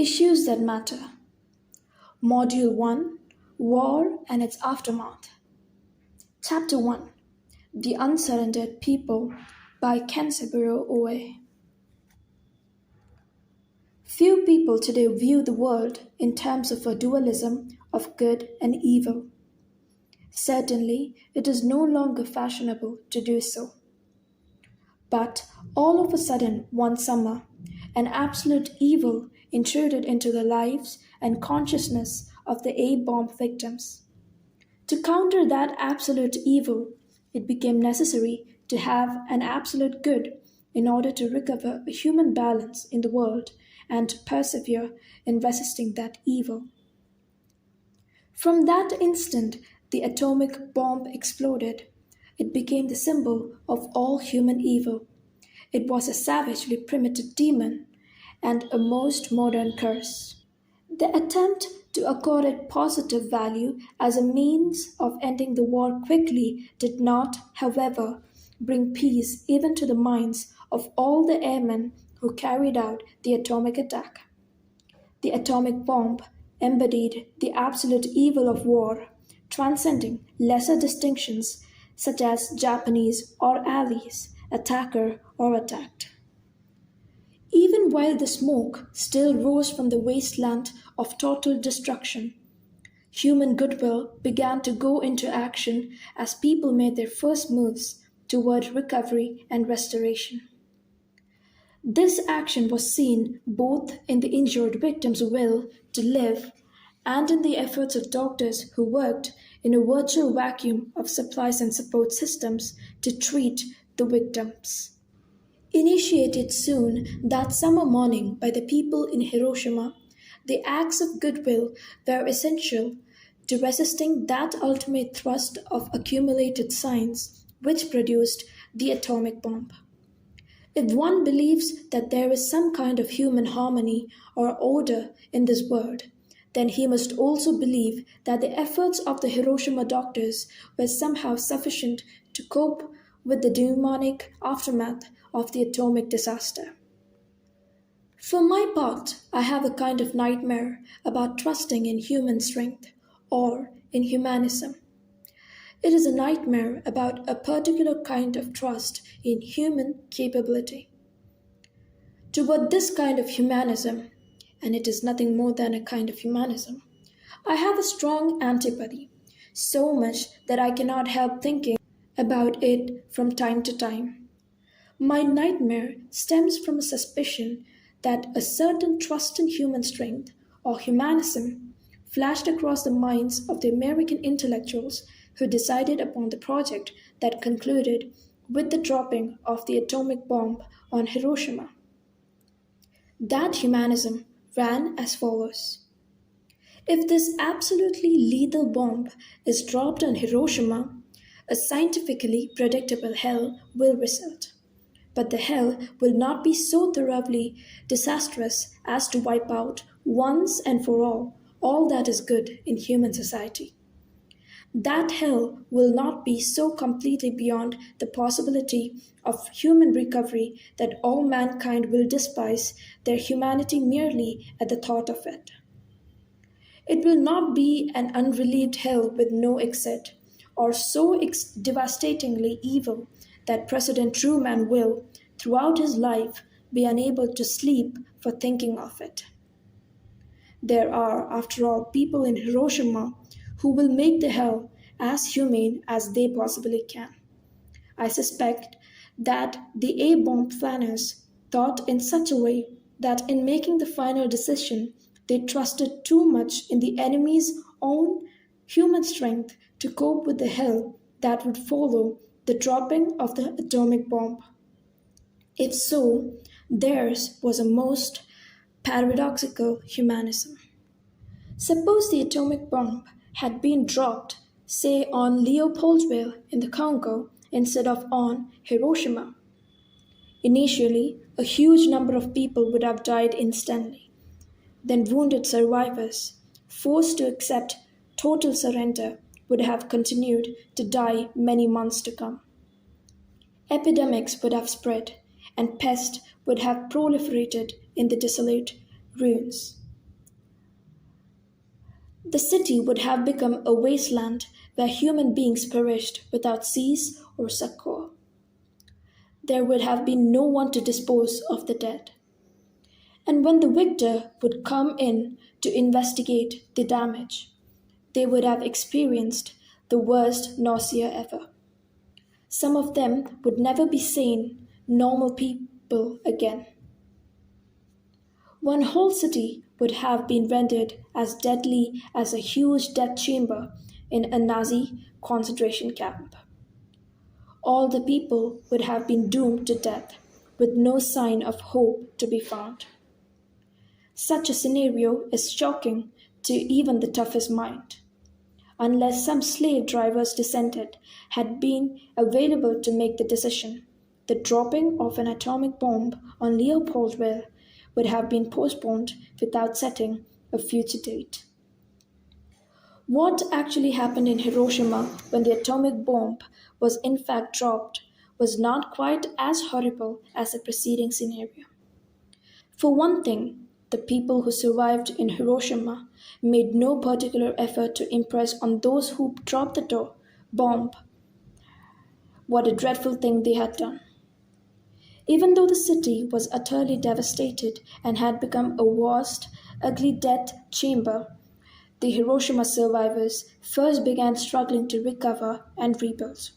Issues that matter. Module 1, War and its Aftermath. Chapter 1, The Unsurrendered People by Kensaburo Oe. Few people today view the world in terms of a dualism of good and evil. Certainly, it is no longer fashionable to do so. But all of a sudden, one summer, an absolute evil intruded into the lives and consciousness of the A-bomb victims. To counter that absolute evil, it became necessary to have an absolute good in order to recover a human balance in the world and to persevere in resisting that evil. From that instant, the atomic bomb exploded. It became the symbol of all human evil. It was a savagely primitive demon and a most modern curse. The attempt to accord it positive value as a means of ending the war quickly did not, however, bring peace even to the minds of all the airmen who carried out the atomic attack. The atomic bomb embodied the absolute evil of war, transcending lesser distinctions such as Japanese or allies, attacker or attacked. Even while the smoke still rose from the wasteland of total destruction, human goodwill began to go into action as people made their first moves toward recovery and restoration. This action was seen both in the injured victims' will to live and in the efforts of doctors who worked in a virtual vacuum of supplies and support systems to treat the victims. Initiated soon that summer morning by the people in Hiroshima, the acts of goodwill were essential to resisting that ultimate thrust of accumulated science which produced the atomic bomb. If one believes that there is some kind of human harmony or order in this world, then he must also believe that the efforts of the Hiroshima doctors were somehow sufficient to cope with the demonic aftermath of the atomic disaster. For my part, I have a kind of nightmare about trusting in human strength or in humanism. It is a nightmare about a particular kind of trust in human capability. Toward this kind of humanism, and it is nothing more than a kind of humanism, I have a strong antipathy, so much that I cannot help thinking about it from time to time. My nightmare stems from a suspicion that a certain trust in human strength or humanism flashed across the minds of the American intellectuals who decided upon the project that concluded with the dropping of the atomic bomb on Hiroshima. That humanism ran as follows. If this absolutely lethal bomb is dropped on Hiroshima, a scientifically predictable hell will result. But the hell will not be so thoroughly disastrous as to wipe out once and for all that is good in human society. That hell will not be so completely beyond the possibility of human recovery that all mankind will despise their humanity merely at the thought of it. It will not be an unrelieved hell with no exit, or so devastatingly evil that President Truman will, throughout his life, be unable to sleep for thinking of it. There are, after all, people in Hiroshima who will make the hell as humane as they possibly can. I suspect that the A-bomb planners thought in such a way that in making the final decision, they trusted too much in the enemy's own human strength to cope with the hell that would follow the dropping of the atomic bomb. If so, theirs was a most paradoxical humanism. Suppose the atomic bomb had been dropped, say, on Leopoldville in the Congo instead of on Hiroshima. Initially, a huge number of people would have died instantly. Then wounded survivors, forced to accept total surrender, would have continued to die many months to come. Epidemics would have spread, and pest would have proliferated in the desolate ruins. The city would have become a wasteland where human beings perished without cease or succor. There would have been no one to dispose of the dead. And when the victor would come in to investigate the damage, they would have experienced the worst nausea ever. Some of them would never be sane, normal people again. One whole city would have been rendered as deadly as a huge death chamber in a Nazi concentration camp. All the people would have been doomed to death, with no sign of hope to be found. Such a scenario is shocking to even the toughest mind. Unless some slave drivers descended had been available to make the decision, the dropping of an atomic bomb on Leopoldville would have been postponed without setting a future date. What actually happened in Hiroshima when the atomic bomb was in fact dropped was not quite as horrible as the preceding scenario. For one thing, the people who survived in Hiroshima made no particular effort to impress on those who dropped the bomb what a dreadful thing they had done. Even though the city was utterly devastated and had become a vast, ugly death chamber, the Hiroshima survivors first began struggling to recover and rebuild.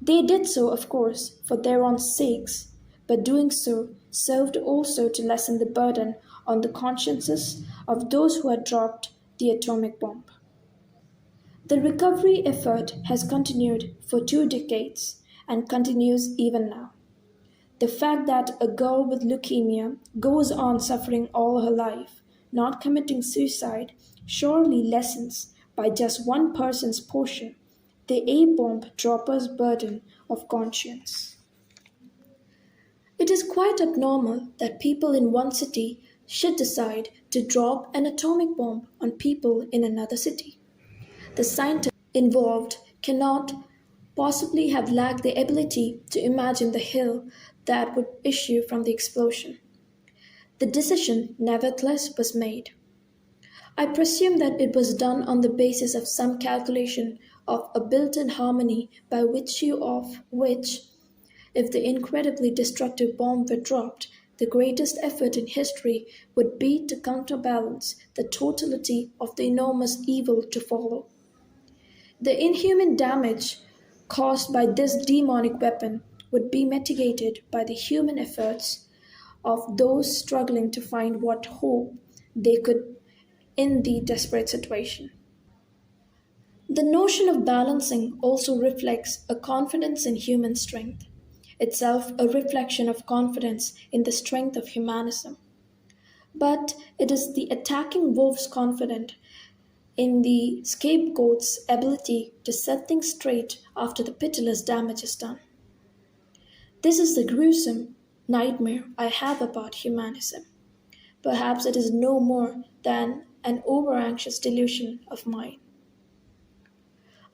They did so, of course, for their own sakes, but doing so served also to lessen the burden on the consciences of those who had dropped the atomic bomb. The recovery effort has continued for 2 decades and continues even now. The fact that a girl with leukemia goes on suffering all her life, not committing suicide, surely lessens by just one person's portion the A-bomb dropper's burden of conscience. It is quite abnormal that people in one city should decide to drop an atomic bomb on people in another city. The scientists involved cannot possibly have lacked the ability to imagine the hill that would issue from the explosion. The decision, nevertheless, was made. I presume that it was done on the basis of some calculation of a built-in harmony by virtue of which, if the incredibly destructive bomb were dropped, the greatest effort in history would be to counterbalance the totality of the enormous evil to follow. The inhuman damage caused by this demonic weapon would be mitigated by the human efforts of those struggling to find what hope they could in the desperate situation. The notion of balancing also reflects a confidence in human strength, itself a reflection of confidence in the strength of humanism. But it is the attacking wolf's confidence in the scapegoat's ability to set things straight after the pitiless damage is done. This is the gruesome nightmare I have about humanism. Perhaps it is no more than an over-anxious delusion of mine.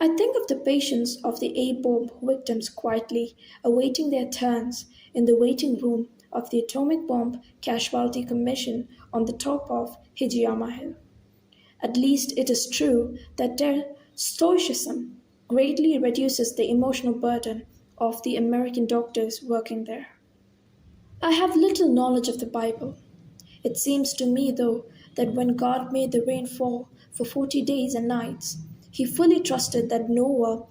I think of the patience of the A-bomb victims quietly awaiting their turns in the waiting room of the Atomic Bomb Casualty Commission on the top of Hijiyama Hill. At least it is true that their stoicism greatly reduces the emotional burden of the American doctors working there. I have little knowledge of the Bible. It seems to me, though, that when God made the rain fall for 40 days and nights, he fully trusted that Noah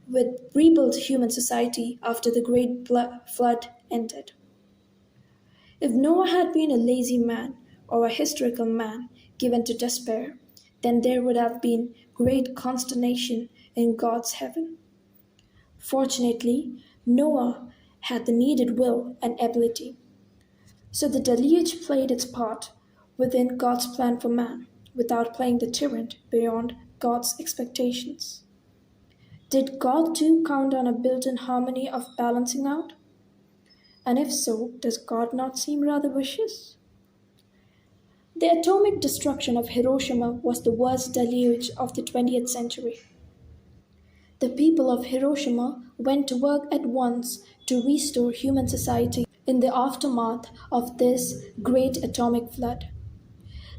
would rebuild human society after the great flood ended. If Noah had been a lazy man or a hysterical man given to despair, then there would have been great consternation in God's heaven. Fortunately, Noah had the needed will and ability. So the deluge played its part within God's plan for man, without playing the tyrant beyond God's expectations. Did God too count on a built-in harmony of balancing out? And if so, does God not seem rather vicious? The atomic destruction of Hiroshima was the worst deluge of the 20th century. The people of Hiroshima went to work at once to restore human society in the aftermath of this great atomic flood.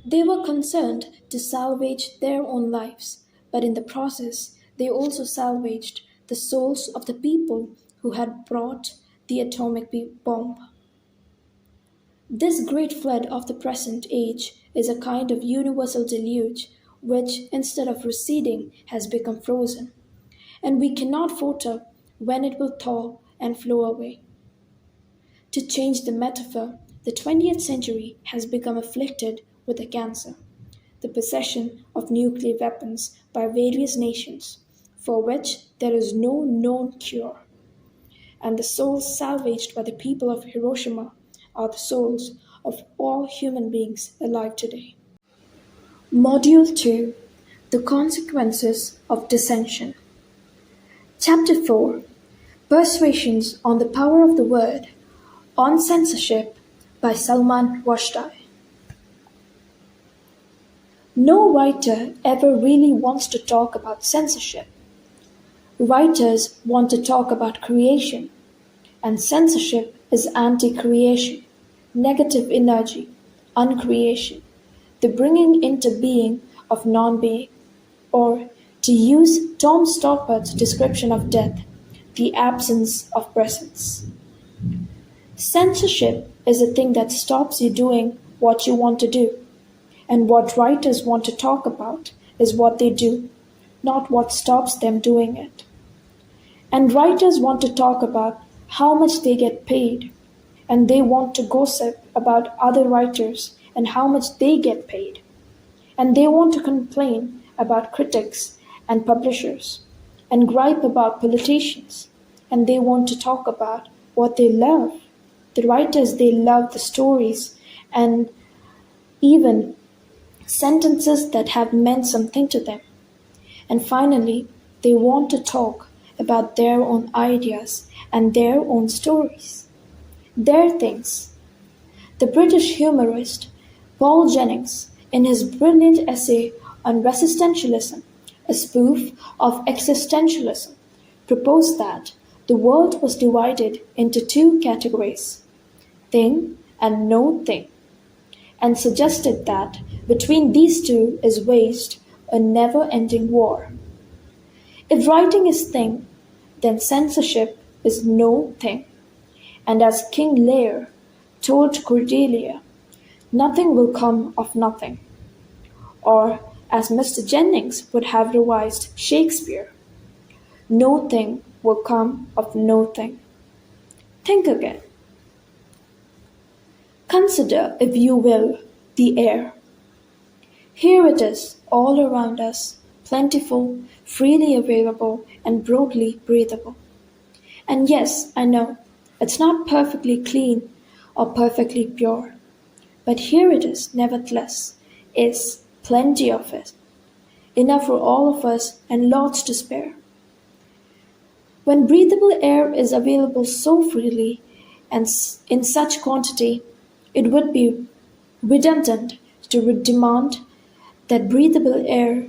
They were concerned to salvage their own lives, but in the process, they also salvaged the souls of the people who had brought the atomic bomb. This great flood of the present age is a kind of universal deluge which, instead of receding, has become frozen, and we cannot foretell when it will thaw and flow away. To change the metaphor, the 20th century has become afflicted with a cancer, the possession of nuclear weapons by various nations, for which there is no known cure. And the souls salvaged by the people of Hiroshima are the souls of all human beings alive today. Module 2: The Consequences of Dissension. Chapter 4: Persuasions on the Power of the Word, on Censorship, by Salman Rushdie. No writer ever really wants to talk about censorship. Writers want to talk about creation, and censorship is anti-creation, negative energy, uncreation, the bringing into being of non-being, or, to use Tom Stoppart's description of death, the absence of presence. Censorship is a thing that stops you doing what you want to do, and what writers want to talk about is what they do, not what stops them doing it. And writers want to talk about how much they get paid, and they want to gossip about other writers and how much they get paid. And they want to complain about critics and publishers, and gripe about politicians, and they want to talk about what they love. The writers, they love the stories and even sentences that have meant something to them. And finally, they want to talk about their own ideas and their own stories, their things. The British humorist Paul Jennings, in his brilliant essay on resistentialism, a spoof of existentialism, proposed that the world was divided into two categories, thing and no thing, and suggested that between these two is waged a never-ending war. If writing is thing, then censorship is no thing. And as King Lear told Cordelia, nothing will come of nothing. Or, as Mr. Jennings would have revised Shakespeare, no thing will come of no thing. Think again. Consider, if you will, the air. Here it is, all around us, plentiful, freely available, and broadly breathable. And yes, I know, it's not perfectly clean or perfectly pure, but here it is, nevertheless, is plenty of it, enough for all of us and lots to spare. When breathable air is available so freely and in such quantity, it would be redundant to demand that breathable air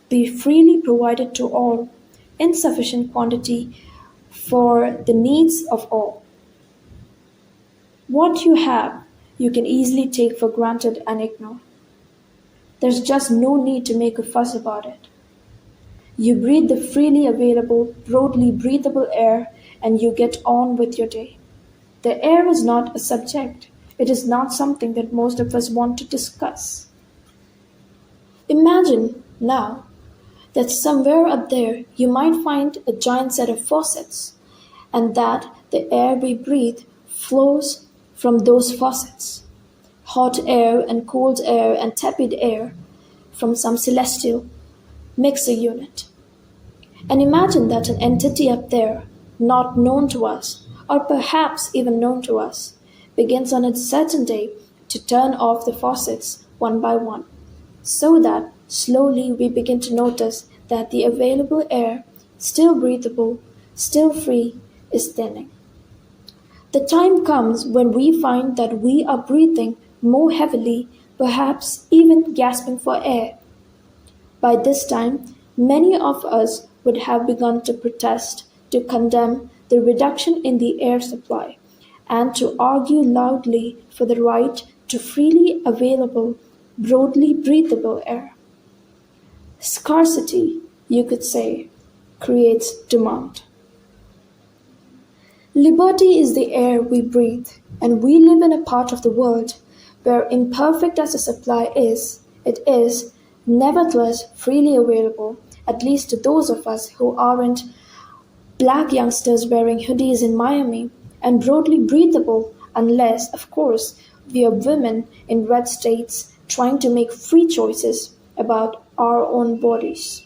be freely provided to all in sufficient quantity for the needs of all. What you have, you can easily take for granted and ignore. There's just no need to make a fuss about it. You breathe the freely available, broadly breathable air, and you get on with your day. The air is not a subject. It is not something that most of us want to discuss. Imagine, now, that somewhere up there you might find a giant set of faucets, and that the air we breathe flows from those faucets. Hot air and cold air and tepid air from some celestial mixer unit. And imagine that an entity up there, not known to us, or perhaps even known to us, begins on a certain day to turn off the faucets one by one, so that slowly we begin to notice that the available air, still breathable, still free, is thinning. The time comes when we find that we are breathing more heavily, perhaps even gasping for air. By this time, many of us would have begun to protest, to condemn the reduction in the air supply, and to argue loudly for the right to freely available, broadly breathable air. Scarcity, you could say, creates demand. Liberty is the air we breathe, and we live in a part of the world where, imperfect as the supply is, it is, nevertheless, freely available, at least to those of us who aren't black youngsters wearing hoodies in Miami, and broadly breathable, unless, of course, we are women in red states trying to make free choices about our own bodies.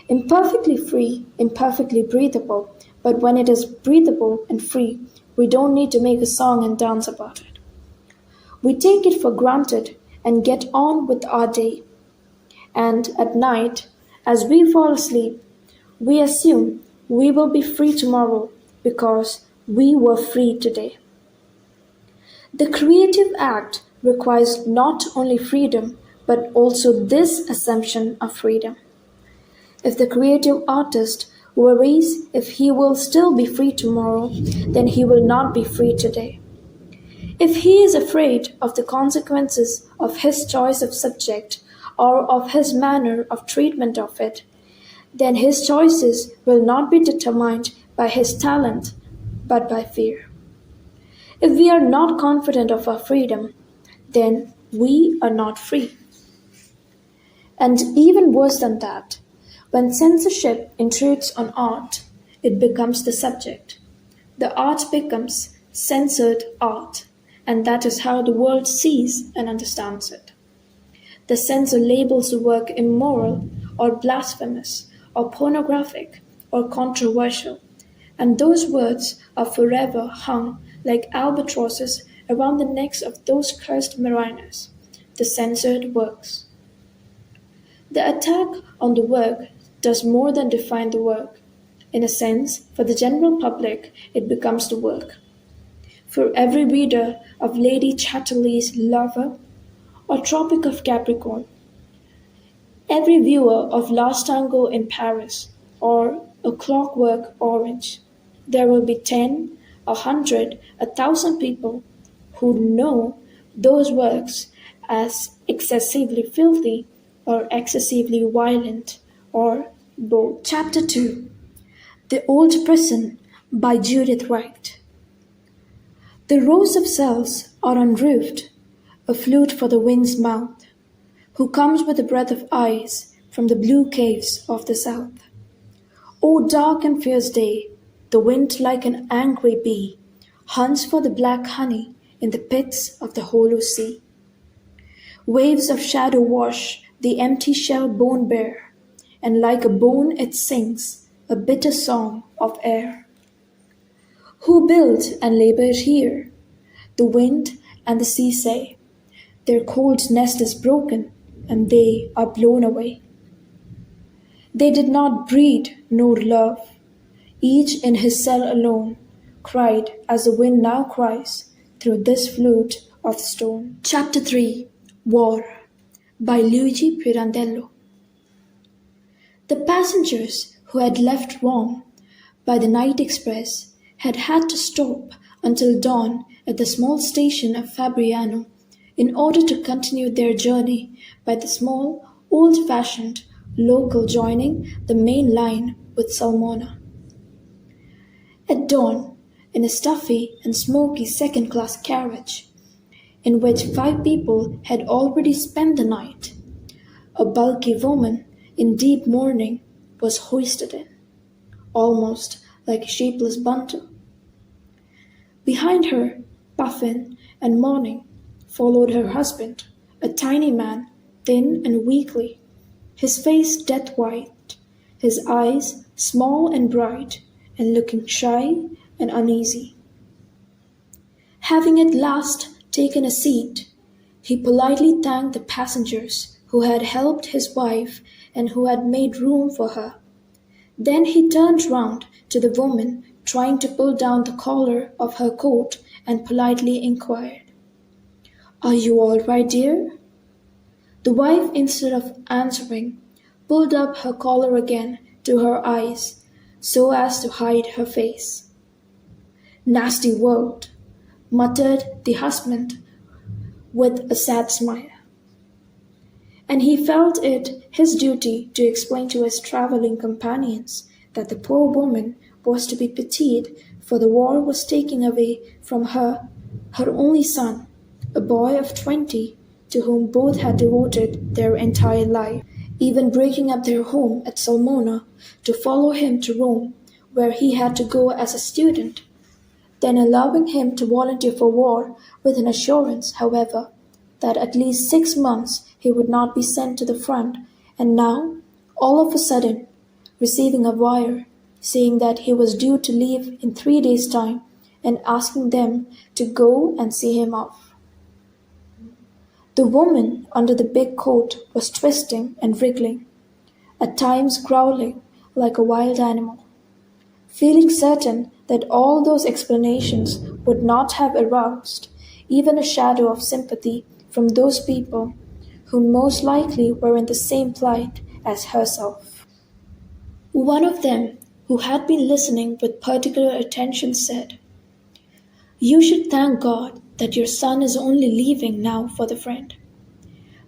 Imperfectly free, imperfectly breathable, but when it is breathable and free, we don't need to make a song and dance about it. We take it for granted and get on with our day. And at night, as we fall asleep, we assume we will be free tomorrow because we were free today. The creative act requires not only freedom, but also this assumption of freedom. If the creative artist worries if he will still be free tomorrow, then he will not be free today. If he is afraid of the consequences of his choice of subject or of his manner of treatment of it, then his choices will not be determined by his talent, but by fear. If we are not confident of our freedom, then we are not free. And even worse than that, when censorship intrudes on art, it becomes the subject. The art becomes censored art, and that is how the world sees and understands it. The censor labels the work immoral or blasphemous or pornographic or controversial, and those words are forever hung like albatrosses around the necks of those cursed mariners, the censored works. The attack on the work does more than define the work. In a sense, for the general public, it becomes the work. For every reader of Lady Chatterley's Lover or Tropic of Capricorn, every viewer of Last Tango in Paris or A Clockwork Orange, there will be 10, 100, 1,000 people who know those works as excessively filthy or excessively violent or both. Chapter 2: The Old Prison by Judith Wright. The rows of cells are unroofed, a flute for the wind's mouth, who comes with a breath of ice from the blue caves of the south. O dark and fierce day, the wind like an angry bee hunts for the black honey in the pits of the hollow sea. Waves of shadow wash the empty shell bone bare, and like a bone it sings a bitter song of air. Who built and labored here? The wind and the sea say, their cold nest is broken, and they are blown away. They did not breed nor love, each in his cell alone, cried as the wind now cries through this flute of stone. Chapter 3: War by Luigi Pirandello. The passengers who had left Rome by the night express had had to stop until dawn at the small station of Fabriano in order to continue their journey by the small, old-fashioned local joining the main line with Salmona. At dawn, in a stuffy and smoky second-class carriage, in which 5 people had already spent the night, a bulky woman in deep mourning was hoisted in, almost like a shapeless bundle. Behind her, puffing and mourning, followed her husband, a tiny man, thin and weakly, his face death-white, his eyes small and bright, and looking shy and uneasy. Having at last taken a seat, he politely thanked the passengers who had helped his wife and who had made room for her. Then he turned round to the woman trying to pull down the collar of her coat and politely inquired, "Are you all right, dear?" The wife, instead of answering, pulled up her collar again to her eyes so as to hide her face. "Nasty world," muttered the husband with a sad smile. and he felt it his duty to explain to his travelling companions that the poor woman was to be pitied, for the war was taking away from her her only son, a boy of 20, to whom both had devoted their entire life, even breaking up their home at Salmona to follow him to Rome, where he had to go as a student, then allowing him to volunteer for war with an assurance, however, that at least 6 months he would not be sent to the front, and now, all of a sudden, receiving a wire saying that he was due to leave in 3 days' time and asking them to go and see him off. The woman under the big coat was twisting and wriggling, at times growling like a wild animal, feeling certain that all those explanations would not have aroused even a shadow of sympathy from those people who most likely were in the same plight as herself. One of them, who had been listening with particular attention, said, "You should thank God that your son is only leaving now for the front.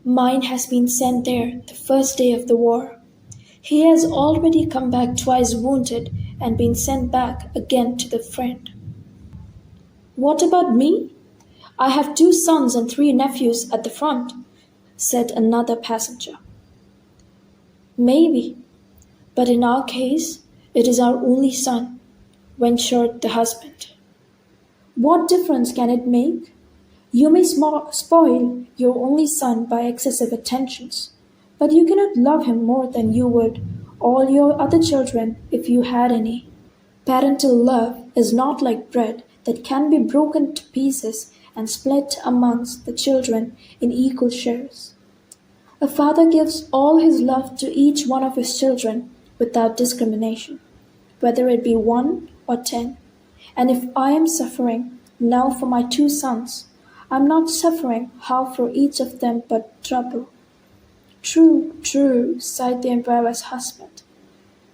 Mine has been sent there the first day of the war. He has already come back twice wounded and been sent back again to the front." "What about me? I have 2 sons and 3 nephews at the front," said another passenger. "Maybe, but in our case, it is our only son," ventured the husband. "What difference can it make? You may spoil your only son by excessive attentions, but you cannot love him more than you would all your other children if you had any. Parental love is not like bread that can be broken to pieces and split amongst the children in equal shares. A father gives all his love to each one of his children without discrimination, whether it be 1 or 10. And if I am suffering now for my 2 sons, I am not suffering half for each of them but trouble." "True, true," sighed the embarrassed husband.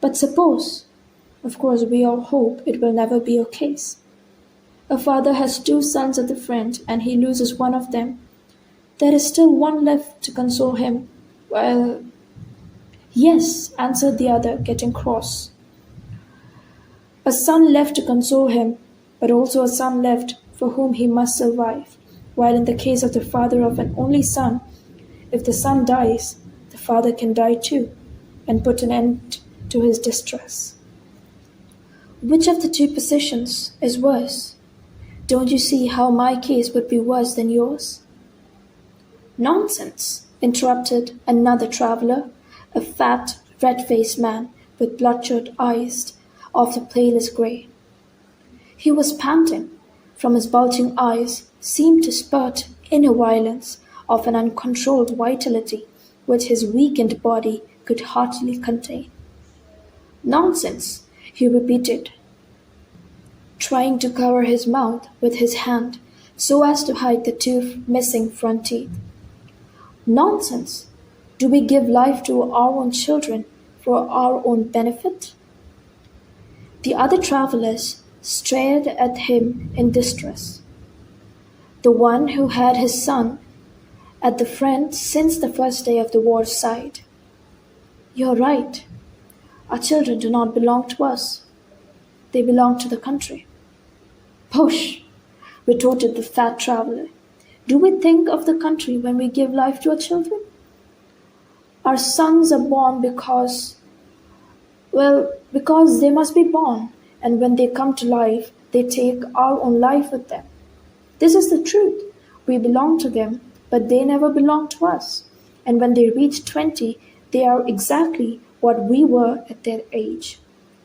"But suppose, of course we all hope it will never be your case, a father has 2 sons at the front and he loses one of them. There is still one left to console him. Well—" "Yes," answered the other, getting cross. "A son left to console him, but also a son left for whom he must survive, while in the case of the father of an only son, if the son dies, the father can die too, and put an end to his distress. Which of the 2 positions is worse? Don't you see how my case would be worse than yours?" "Nonsense," interrupted another traveller, a fat, red-faced man with bloodshot eyes of the palest grey. He was panting. From his bulging eyes seemed to spurt inner violence of an uncontrolled vitality which his weakened body could hardly contain. "Nonsense," he repeated, trying to cover his mouth with his hand so as to hide the 2 missing front teeth. "Nonsense! Do we give life to our own children for our own benefit?" The other travellers stared at him in distress. The one who had his son at the front since the first day of the war sighed. "You're right. Our children do not belong to us. They belong to the country." "Push!" retorted the fat traveller. "Do we think of the country when we give life to our children? Our sons are born because they must be born, and when they come to life, they take our own life with them. This is the truth. We belong to them, but they never belong to us. And when they reach 20, they are exactly what we were at their age.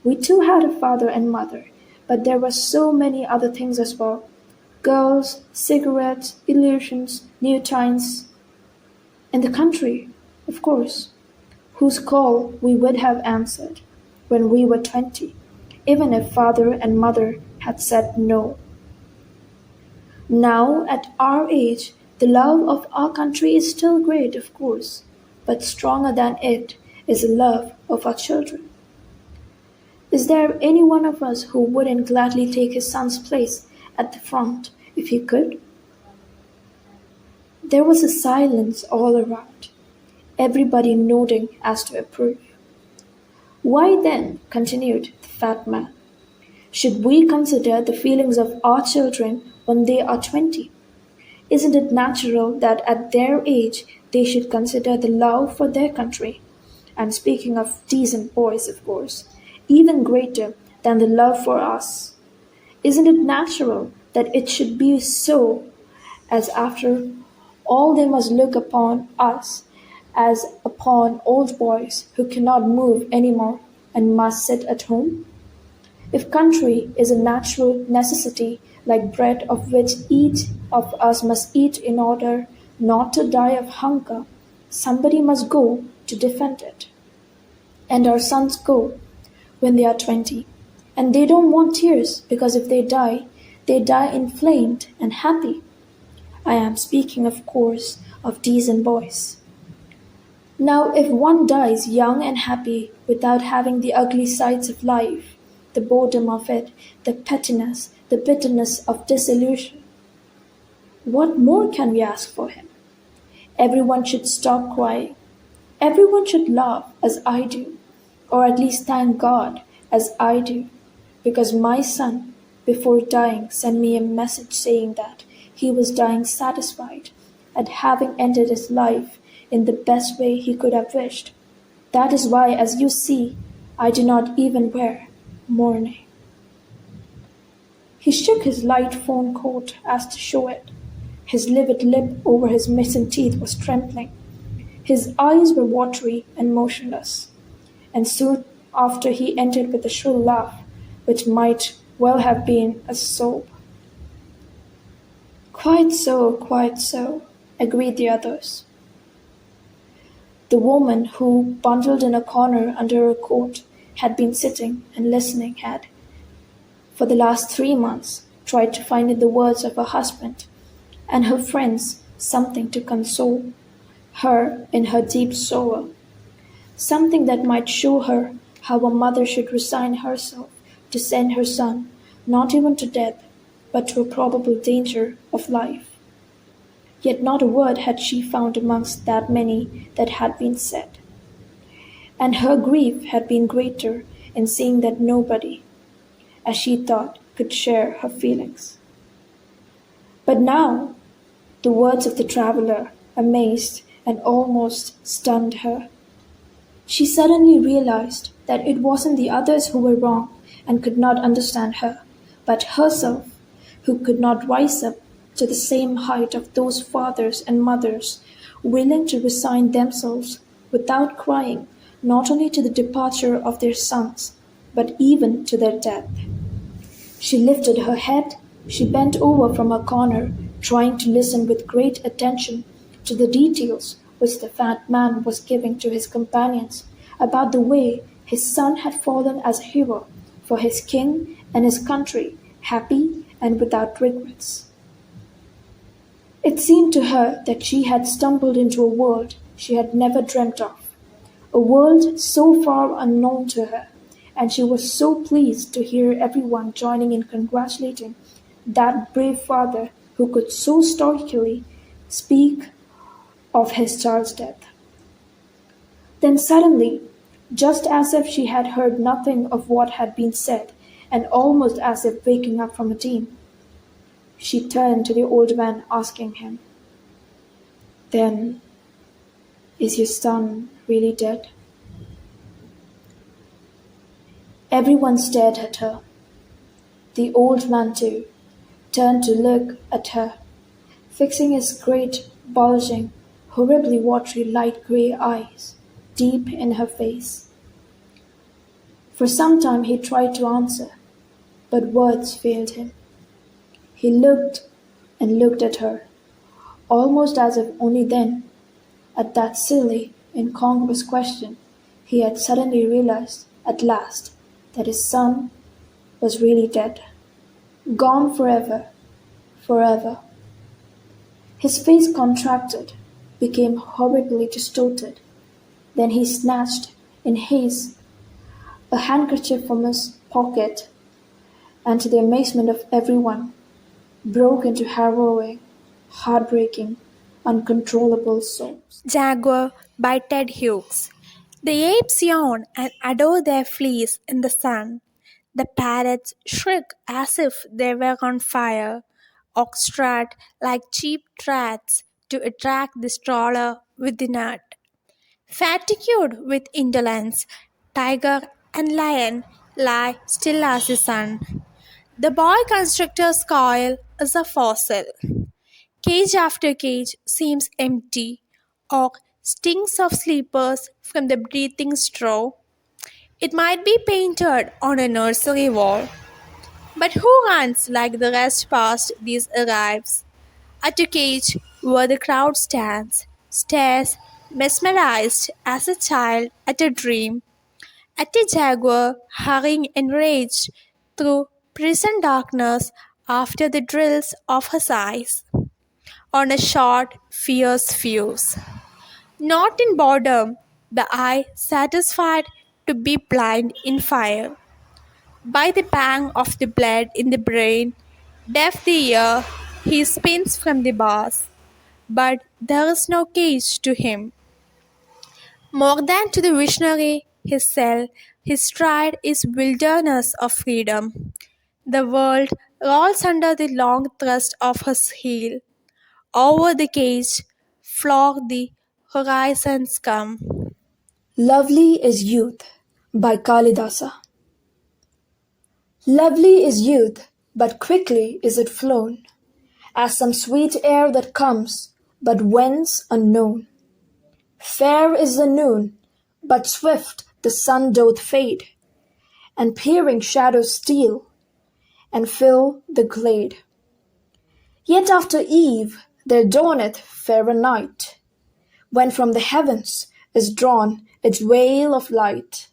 We too had a father and mother, but there were so many other things as well. Girls, cigarettes, illusions, new ties. And the country, of course, whose call we would have answered when we were 20, even if father and mother had said no. Now, at our age, the love of our country is still great, of course, but stronger than it is the love of our children. Is there any one of us who wouldn't gladly take his son's place at the front if he could?" There was a silence all around. everybody nodding as to approve. Why then, continued the fat man, should we consider the feelings of our children when they are 20? Isn't it natural that at their age they should consider the love for their country, and speaking of decent boys, of course, even greater than the love for us? Isn't it natural that it should be so, as after all they must look upon us as upon old boys who cannot move any more and must sit at home? If country is a natural necessity, like bread of which each of us must eat in order not to die of hunger, somebody must go to defend it. And our sons go when they are 20. And they don't want tears, because if they die inflamed and happy. I am speaking, of course, of decent boys. Now, if one dies young and happy without having the ugly sides of life, the boredom of it, the pettiness, the bitterness of disillusion, what more can we ask for him? Everyone should stop crying. Everyone should laugh as I do, or at least thank God as I do, because my son, before dying, sent me a message saying that he was dying satisfied at having ended his life in the best way he could have wished. That is why, as you see, I do not even wear mourning. He shook his light fawn coat as to show it. His livid lip over his missing teeth was trembling. His eyes were watery and motionless. And soon after he ended with a shrill laugh, which might well have been a sob. Quite so, agreed the others. The woman who, bundled in a corner under her coat, had been sitting and listening had, for the last 3 months, tried to find in the words of her husband and her friends something to console her in her deep sorrow, something that might show her how a mother should resign herself to send her son not even to death, but to a probable danger of life. Yet not a word had she found amongst that many that had been said. And her grief had been greater in seeing that nobody, as she thought, could share her feelings. But now, the words of the traveler amazed and almost stunned her. She suddenly realized that it wasn't the others who were wrong and could not understand her, but herself, who could not rise up to the same height of those fathers and mothers willing to resign themselves without crying not only to the departure of their sons, but even to their death. She lifted her head, she bent over from her corner, trying to listen with great attention to the details which the fat man was giving to his companions about the way his son had fallen as a hero for his king and his country, happy and without regrets. It seemed to her that she had stumbled into a world she had never dreamt of, a world so far unknown to her, and she was so pleased to hear everyone joining in congratulating that brave father who could so stoically speak of his child's death. Then suddenly, just as if she had heard nothing of what had been said, and almost as if waking up from a dream, she turned to the old man, asking him, "Then, is your son really dead?" Everyone stared at her. The old man, too, turned to look at her, fixing his great, bulging, horribly watery light grey eyes deep in her face. For some time he tried to answer, but words failed him. He looked and looked at her, almost as if only then, at that silly, incongruous question, he had suddenly realized at last that his son was really dead, gone forever, forever. His face contracted, became horribly distorted. Then he snatched, in haste, a handkerchief from his pocket, and to the amazement of everyone, broke into harrowing, heartbreaking, uncontrollable souls. Jaguar by Ted Hughes. The apes yawn and adore their fleas in the sun. The parrots shriek as if they were on fire. Ox strut like cheap trats to attract the stroller with the nut. Fatigued with indolence, tiger and lion lie still as the sun. The boy constructor's coil is a fossil. Cage after cage seems empty, or stinks of sleepers from the breathing straw. It might be painted on a nursery wall, but who runs like the rest past these arrives? At a cage where the crowd stands, stares, mesmerized as a child at a dream, at a jaguar hurrying enraged through prison darkness after the drills of his eyes, on a short, fierce fuse. Not in boredom, the eye satisfied to be blind in fire. By the pang of the blood in the brain, deaf the ear, he spins from the bars. But there is no cage to him. More than to the visionary, his cell, his stride is wilderness of freedom. The world rolls under the long thrust of his heel. Over the cage, flock the horizons come. Lovely is Youth by Kalidasa. Lovely is youth, but quickly is it flown, as some sweet air that comes, but whence unknown. Fair is the noon, but swift the sun doth fade, and peering shadows steal, and fill the glade. Yet after eve there dawneth fairer night, when from the heavens is drawn its veil of light.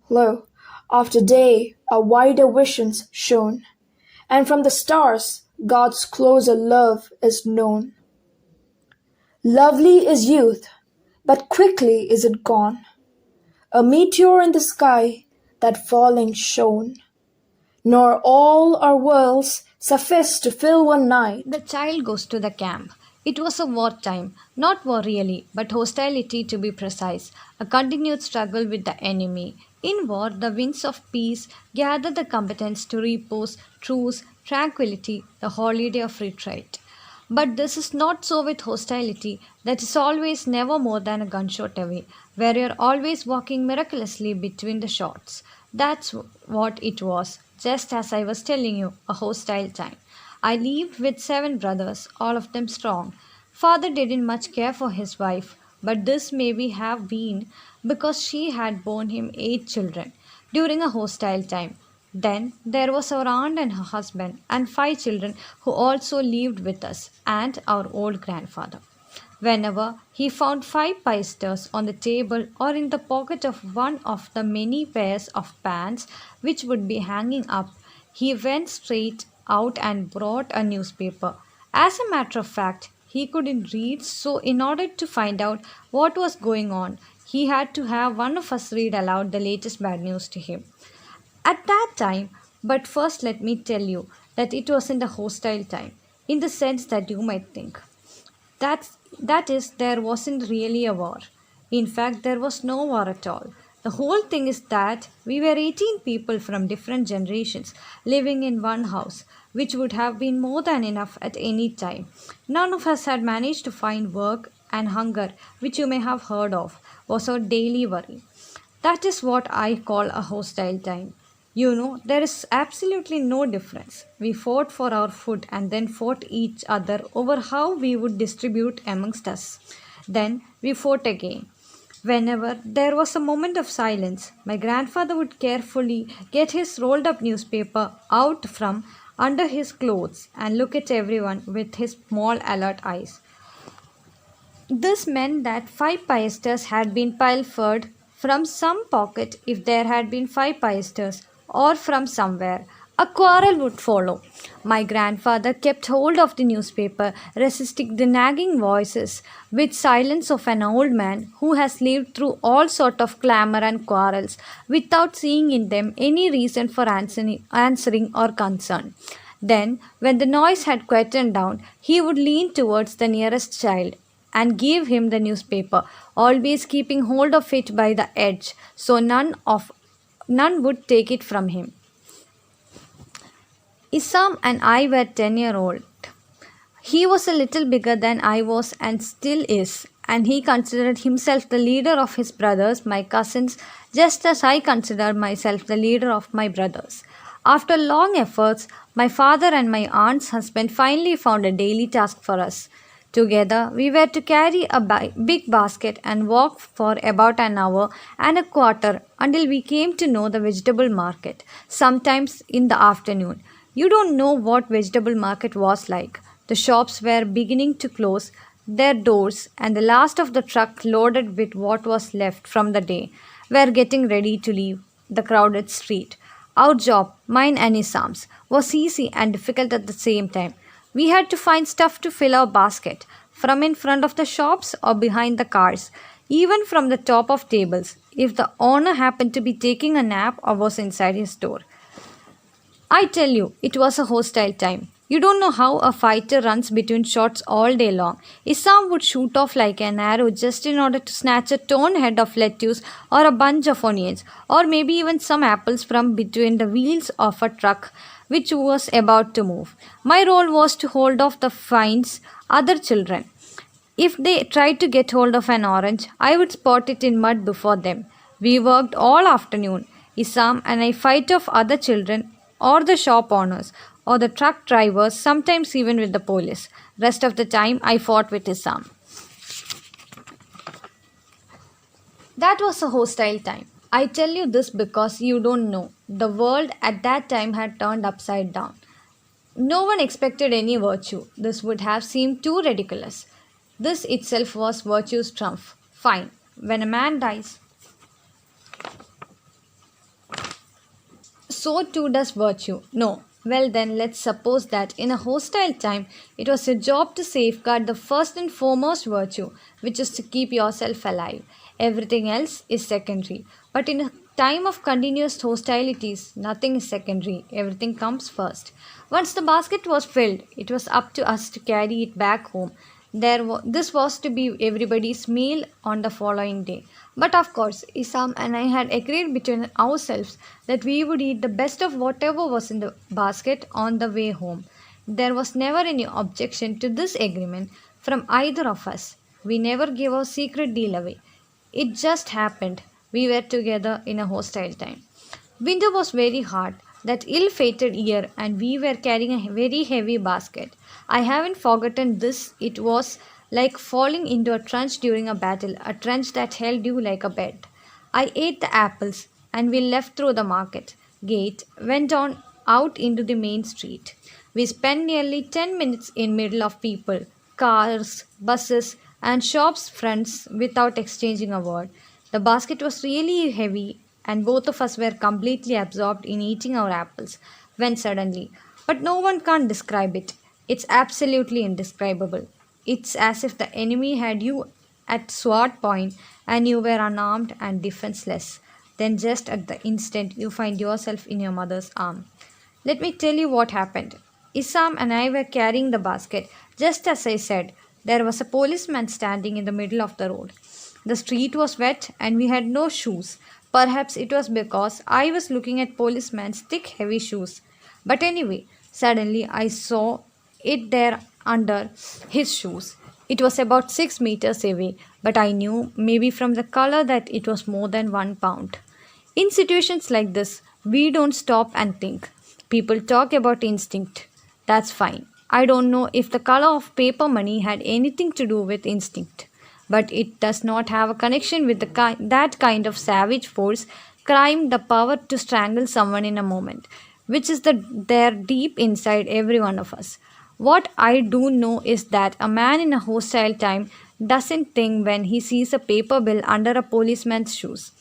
Lo, after day are wider visions shown, and from the stars God's closer love is known. Lovely is youth, but quickly is it gone, a meteor in the sky that falling shone. Nor all our worlds suffice to fill one night. The child goes to the camp. It was a wartime, not war really, but hostility to be precise, a continued struggle with the enemy. In war, the winds of peace gather the combatants to repose, truce, tranquility, the holiday of retreat. But this is not so with hostility, that is always never more than a gunshot away, where you're always walking miraculously between the shots. That's what it was, just as I was telling you, a hostile time. I lived with 7 brothers, all of them strong. Father didn't much care for his wife, but this maybe have been because she had borne him 8 children during a hostile time. Then there was our aunt and her husband, and 5 children who also lived with us, and our old grandfather. Whenever he found 5 piastres on the table or in the pocket of one of the many pairs of pants which would be hanging up, he went straight out and brought a newspaper. As a matter of fact, he couldn't read, so in order to find out what was going on, he had to have one of us read aloud the latest bad news to him. At that time, but first let me tell you that it wasn't a hostile time, in the sense that you might think. That is, there wasn't really a war. In fact, there was no war at all. The whole thing is that we were 18 people from different generations living in one house, which would have been more than enough at any time. None of us had managed to find work, and hunger, which you may have heard of, was our daily worry. That is what I call a hostile time. You know, there is absolutely no difference. We fought for our food and then fought each other over how we would distribute amongst us. Then we fought again. Whenever there was a moment of silence, my grandfather would carefully get his rolled up newspaper out from under his clothes and look at everyone with his small alert eyes. This meant that 5 piastres had been pilfered from some pocket if there had been 5 piastres, or from somewhere. A quarrel would follow. My grandfather kept hold of the newspaper, resisting the nagging voices with silence of an old man who has lived through all sort of clamour and quarrels without seeing in them any reason for answering or concern. Then, when the noise had quietened down, he would lean towards the nearest child and give him the newspaper, always keeping hold of it by the edge so none would take it from him. Isam and I were 10-year-old. He was a little bigger than I was and still is, and he considered himself the leader of his brothers, my cousins, just as I considered myself the leader of my brothers. After long efforts, my father and my aunt's husband finally found a daily task for us. Together, we were to carry a big basket and walk for about an hour and a quarter until we came to know the vegetable market, sometimes in the afternoon. You don't know what vegetable market was like. The shops were beginning to close their doors, and the last of the truck loaded with what was left from the day were getting ready to leave the crowded street. Our job, mine and Isam's, was easy and difficult at the same time. We had to find stuff to fill our basket, from in front of the shops or behind the cars, even from the top of tables, if the owner happened to be taking a nap or was inside his store. I tell you, it was a hostile time. You don't know how a fighter runs between shots all day long. Isam would shoot off like an arrow just in order to snatch a torn head of lettuce or a bunch of onions, or maybe even some apples from between the wheels of a truck which was about to move. My role was to hold off the fines other children. If they tried to get hold of an orange, I would spot it in mud before them. We worked all afternoon. Isam and I fight off other children or the shop owners or the truck drivers, sometimes even with the police. Rest of the time I fought with Isam. That was a hostile time. I tell you this because you don't know. The world at that time had turned upside down. No one expected any virtue. This would have seemed too ridiculous. This itself was virtue's trump. Fine. When a man dies, so too does virtue. No. Well, then let's suppose that in a hostile time, it was your job to safeguard the first and foremost virtue, which is to keep yourself alive. Everything else is secondary. But in a time of continuous hostilities, nothing is secondary. Everything comes first. Once the basket was filled, it was up to us to carry it back home. This was to be everybody's meal on the following day. But of course, Isam and I had agreed between ourselves that we would eat the best of whatever was in the basket on the way home. There was never any objection to this agreement from either of us. We never gave our secret deal away. It just happened. We were together in a hostile time. Winter was very hard, that ill-fated year, and we were carrying a very heavy basket. I haven't forgotten this. It was like falling into a trench during a battle, a trench that held you like a bed. I ate the apples, and we left through the market gate, went on out into the main street. We spent nearly 10 minutes in middle of people, cars, buses, and shops fronts without exchanging a word. The basket was really heavy, and both of us were completely absorbed in eating our apples when suddenly, but no one can describe it. It's absolutely indescribable. It's as if the enemy had you at sword point and you were unarmed and defenseless. Then just at the instant you find yourself in your mother's arm. Let me tell you what happened. Isam and I were carrying the basket. Just as I said, there was a policeman standing in the middle of the road. The street was wet and we had no shoes. Perhaps it was because I was looking at policeman's thick heavy shoes. But anyway, suddenly I saw it there under his shoes. It was about 6 meters away, but I knew, maybe from the color, that it was more than 1 pound. In situations like this, we don't stop and think. People talk about instinct. That's fine. I don't know if the color of paper money had anything to do with instinct, but it does not have a connection with that kind of savage force, crime, the power to strangle someone in a moment, which is there deep inside every one of us. What I do know is that a man in a hostile time doesn't think when he sees a paper bill under a policeman's shoes,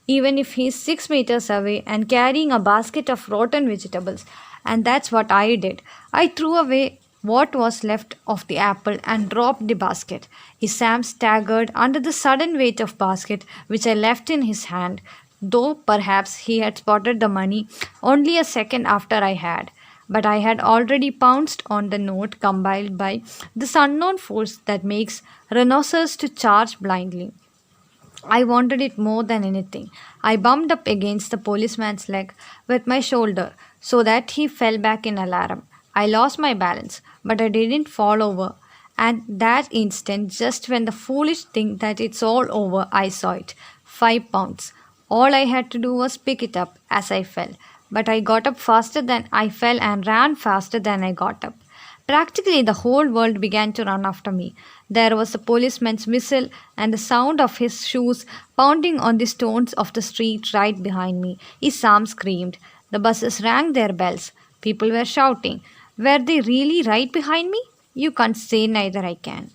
even if he is 6 meters away and carrying a basket of rotten vegetables. And that's what I did. I threw away what was left of the apple and dropped the basket. Isam staggered under the sudden weight of basket which I left in his hand, though perhaps he had spotted the money only a second after I had. but I had already pounced on the note compiled by this unknown force that makes rhinoceros to charge blindly. I wanted it more than anything. I bumped up against the policeman's leg with my shoulder so that he fell back in alarm. I lost my balance, but I didn't fall over. And that instant, just when the foolish think that it's all over, I saw it. 5 pounds. All I had to do was pick it up as I fell. But I got up faster than I fell and ran faster than I got up. Practically the whole world began to run after me. There was the policeman's whistle and the sound of his shoes pounding on the stones of the street right behind me. His arm screamed. The buses rang their bells. People were shouting. Were they really right behind me? You can't say neither I can.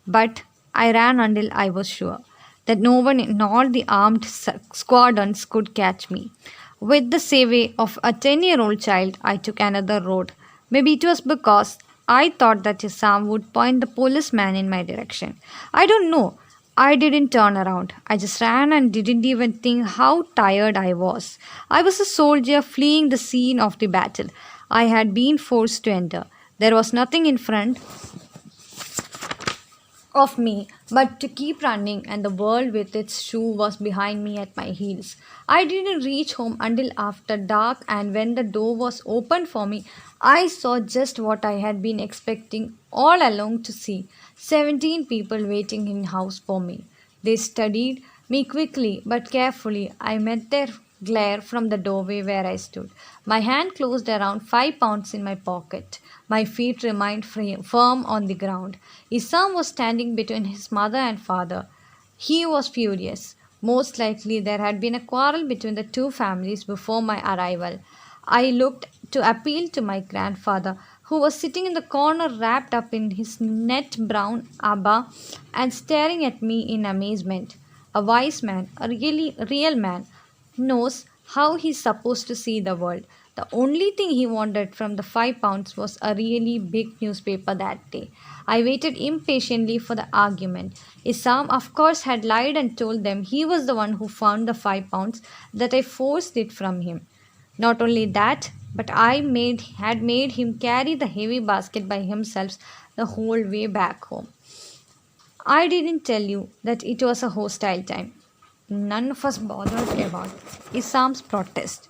But I ran until I was sure that no one in all the armed squadrons could catch me. With the savvy of a 10-year-old child, I took another road. Maybe it was because I thought that his arm would point the policeman in my direction. I don't know. I didn't turn around. I just ran and didn't even think how tired I was. I was a soldier fleeing the scene of the battle I had been forced to enter. There was nothing in front of me but to keep running, and the world with its shoe was behind me at my heels. I didn't reach home until after dark, and when the door was opened for me, I saw just what I had been expecting all along to see. 17 people waiting in house for me. They studied me quickly but carefully. I met their glare from the doorway where I stood. My hand closed around 5 pounds in my pocket. My feet remained firm on the ground. Isam was standing between his mother and father. He was furious. Most likely there had been a quarrel between the two families before my arrival. I looked to appeal to my grandfather, who was sitting in the corner wrapped up in his net brown abba and staring at me in amazement. A wise man, a real man, knows how he's supposed to see the world. The only thing he wanted from the 5 pounds was a really big newspaper that day. I waited impatiently for the argument. Isam, of course, had lied and told them he was the one who found the 5 pounds, that I forced it from him. Not only that, but had made him carry the heavy basket by himself the whole way back home. I didn't tell you that it was a hostile time. None of us bothered about Isam's protest.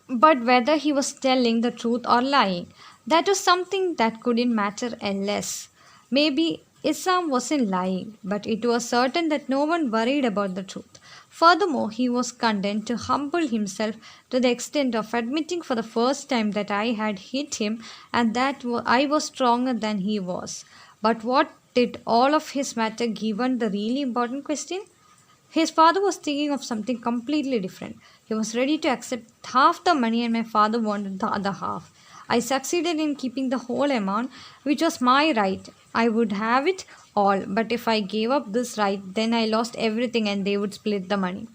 But whether he was telling the truth or lying, that was something that couldn't matter less. Maybe Isam wasn't lying, but it was certain that no one worried about the truth. Furthermore, he was content to humble himself to the extent of admitting for the first time that I had hit him and that I was stronger than he was. But what did all of his matter given the really important question? His father was thinking of something completely different. He was ready to accept half the money and my father wanted the other half. I succeeded in keeping the whole amount, which was my right. I would have it all, but if I gave up this right, then I lost everything and they would split the money.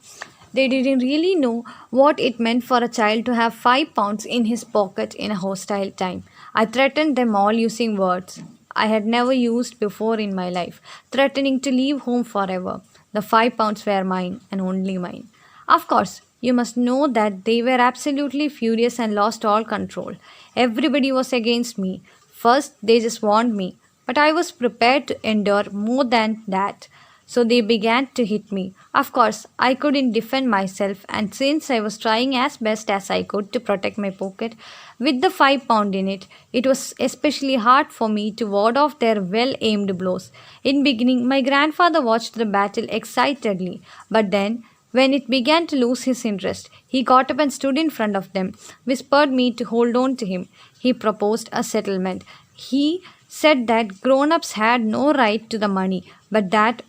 They didn't really know what it meant for a child to have 5 pounds in his pocket in a hostile time. I threatened them all using words I had never used before in my life, threatening to leave home forever. The 5 pounds were mine and only mine. Of course, you must know that they were absolutely furious and lost all control. Everybody was against me. First, they just warned me, but I was prepared to endure more than that. So they began to hit me. Of course, I couldn't defend myself, and since I was trying as best as I could to protect my pocket with the 5 pound in it, it was especially hard for me to ward off their well-aimed blows. In beginning, my grandfather watched the battle excitedly, but then, when it began to lose his interest, he got up and stood in front of them, whispered me to hold on to him. He proposed a settlement. He said that grown-ups had no right to the money, but that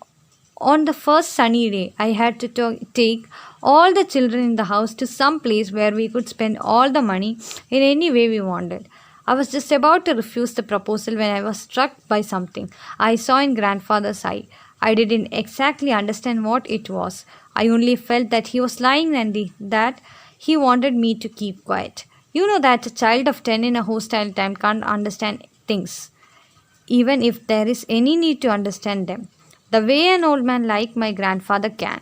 on the first sunny day, I had to take all the children in the house to some place where we could spend all the money in any way we wanted. I was just about to refuse the proposal when I was struck by something I saw in grandfather's eye. I didn't exactly understand what it was. I only felt that he was lying and that he wanted me to keep quiet. You know that a child of 10 in a hostile time can't understand things, even if there is any need to understand them, the way an old man like my grandfather can.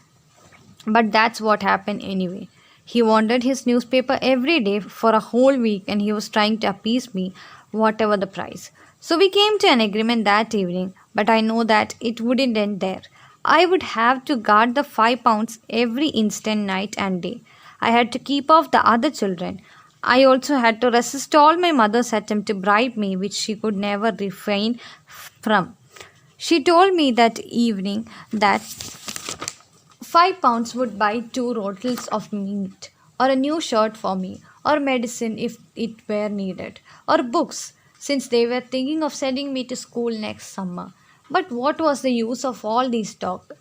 But that's what happened anyway. He wanted his newspaper every day for a whole week and he was trying to appease me, whatever the price. So we came to an agreement that evening, but I know that it wouldn't end there. I would have to guard the £5 every instant, night and day. I had to keep off the other children. I also had to resist all my mother's attempt to bribe me, which she could never refrain from. She told me that evening that £5 would buy 2 rottles of meat, or a new shirt for me, or medicine if it were needed, or books, since they were thinking of sending me to school next summer. But what was the use of all this talk?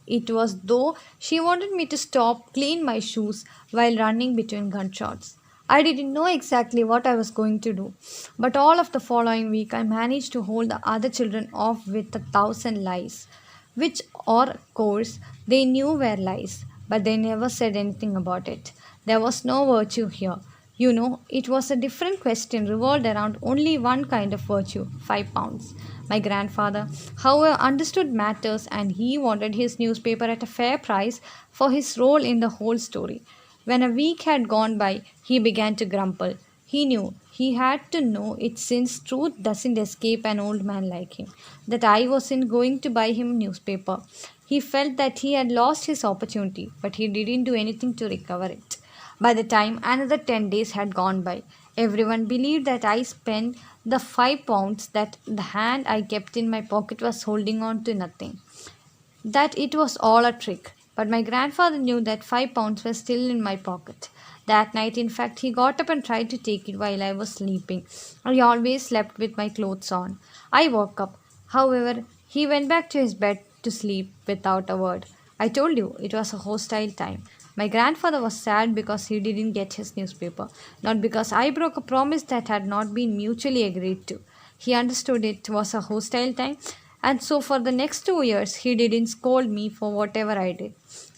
It was though she wanted me to stop, clean my shoes while running between gunshots. I didn't know exactly what I was going to do, but all of the following week I managed to hold the other children off with 1,000 lies, which, of course, they knew were lies, but they never said anything about it. There was no virtue here. It was a different question revolved around only one kind of virtue, £5. My grandfather, however, understood matters and he wanted his newspaper at a fair price for his role in the whole story. When a week had gone by, he began to grumble. He knew he had to know it since truth doesn't escape an old man like him, that I wasn't going to buy him a newspaper. He felt that he had lost his opportunity, but he didn't do anything to recover it. By the time another 10 days had gone by, everyone believed that I spent the £5, that the hand I kept in my pocket was holding on to nothing, that it was all a trick. But my grandfather knew that £5 was still in my pocket. That night, in fact, he got up and tried to take it while I was sleeping. I always slept with my clothes on. I woke up. However, he went back to his bed to sleep without a word. I told you it was a hostile time. My grandfather was sad because he didn't get his newspaper, not because I broke a promise that had not been mutually agreed to. He understood it was a hostile time, and so for the next 2 years he didn't scold me for whatever I did.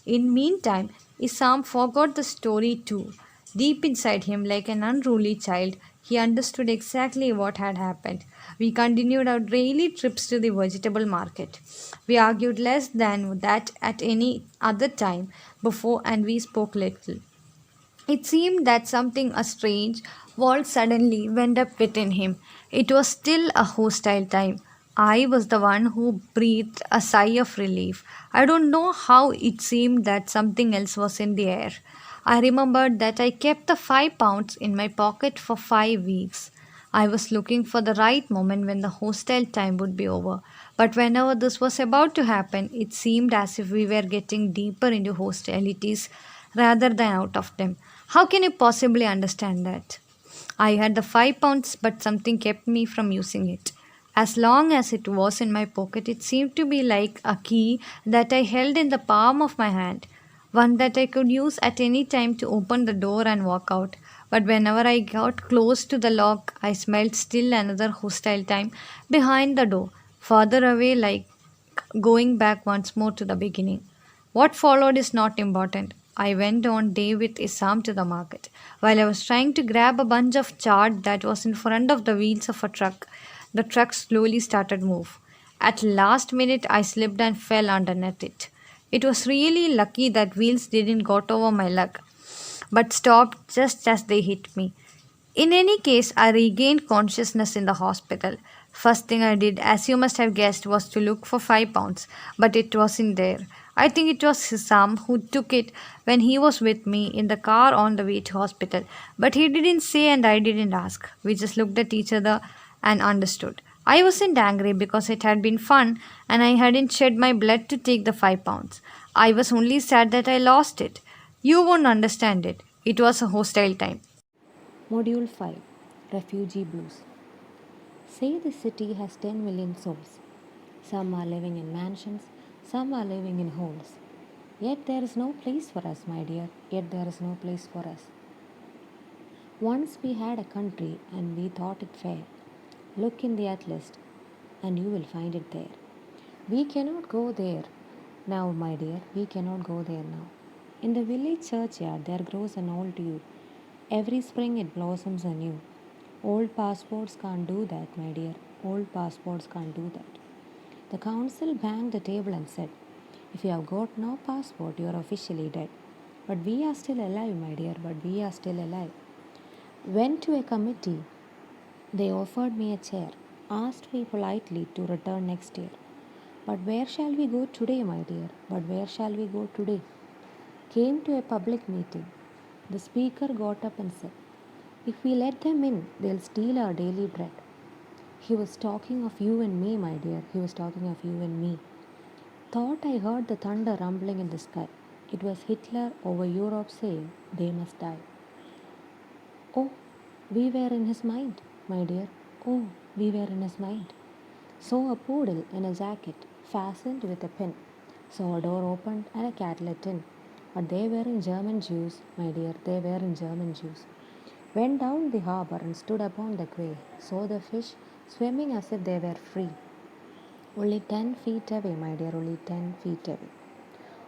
In meantime, Isam forgot the story too. Deep inside him, like an unruly child, he understood exactly what had happened. We continued our daily trips to the vegetable market. We argued less than that at any other time before, and we spoke little. It seemed that something a strange world suddenly went up within him. It was still a hostile time. I was the one who breathed a sigh of relief. I don't know how it seemed that something else was in the air. I remembered that I kept the £5 in my pocket for 5 weeks. I was looking for the right moment when the hostile time would be over. But whenever this was about to happen, it seemed as if we were getting deeper into hostilities rather than out of them. How can you possibly understand that? I had the £5, but something kept me from using it. As long as it was in my pocket, it seemed to be like a key that I held in the palm of my hand, one that I could use at any time to open the door and walk out. But whenever I got close to the lock, I smelled still another hostile time behind the door, farther away, like going back once more to the beginning. What followed is not important. I went one day with Isam to the market. While I was trying to grab a bunch of chard that was in front of the wheels of a truck, the truck slowly started move. At last minute I slipped and fell underneath it. It was really lucky that wheels didn't got over my leg, but stopped just as they hit me. In any case, I regained consciousness in the hospital. First thing I did, as you must have guessed, was to look for £5, but it wasn't there. I think it was Sam who took it when he was with me in the car on the way to hospital. But he didn't say and I didn't ask. We just looked at each other and understood. I wasn't angry because it had been fun and I hadn't shed my blood to take the £5. I was only sad that I lost it. You won't understand it. It was a hostile time. Module 5 Refugee Blues. Say the city has 10 million souls. Some are living in mansions, some are living in holes. Yet there is no place for us, my dear. Yet there is no place for us. Once we had a country and we thought it fair. Look in the atlas and you will find it there. We cannot go there now, my dear. We cannot go there now. In the village churchyard there grows an old yew. Every spring it blossoms anew. Old passports can't do that, my dear. Old passports can't do that. The council banged the table and said, If you have got no passport, you are officially dead. But we are still alive, my dear, but we are still alive. Went to a committee. They offered me a chair, asked me politely to return next year. But where shall we go today, my dear? But where shall we go today? Came to a public meeting. The speaker got up and said, if we let them in, they'll steal our daily bread. He was talking of you and me, my dear. He was talking of you and me. Thought I heard the thunder rumbling in the sky. It was Hitler over Europe saying, they must die. Oh, we were in his mind, my dear. Oh, we were in his mind. Saw a poodle in a jacket, fastened with a pin. Saw a door opened and a cat let in. But they were in German Jews, my dear, they were in German Jews. Went down the harbour and stood upon the quay. Saw the fish swimming as if they were free. Only 10 feet away, my dear, only 10 feet away.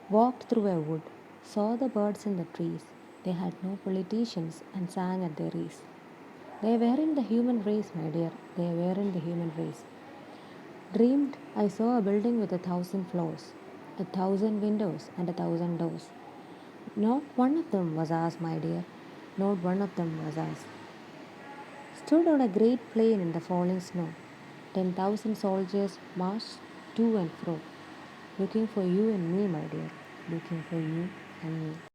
Walked through a wood, saw the birds in the trees. They had no politicians and sang at their ease. They weren't the human race, my dear, they weren't the human race. Dreamed I saw a building with 1,000 floors, 1,000 windows, and 1,000 doors. Not one of them was ours, my dear, not one of them was ours. Stood on a great plain in the falling snow. 10,000 soldiers marched to and fro, looking for you and me, my dear, looking for you and me.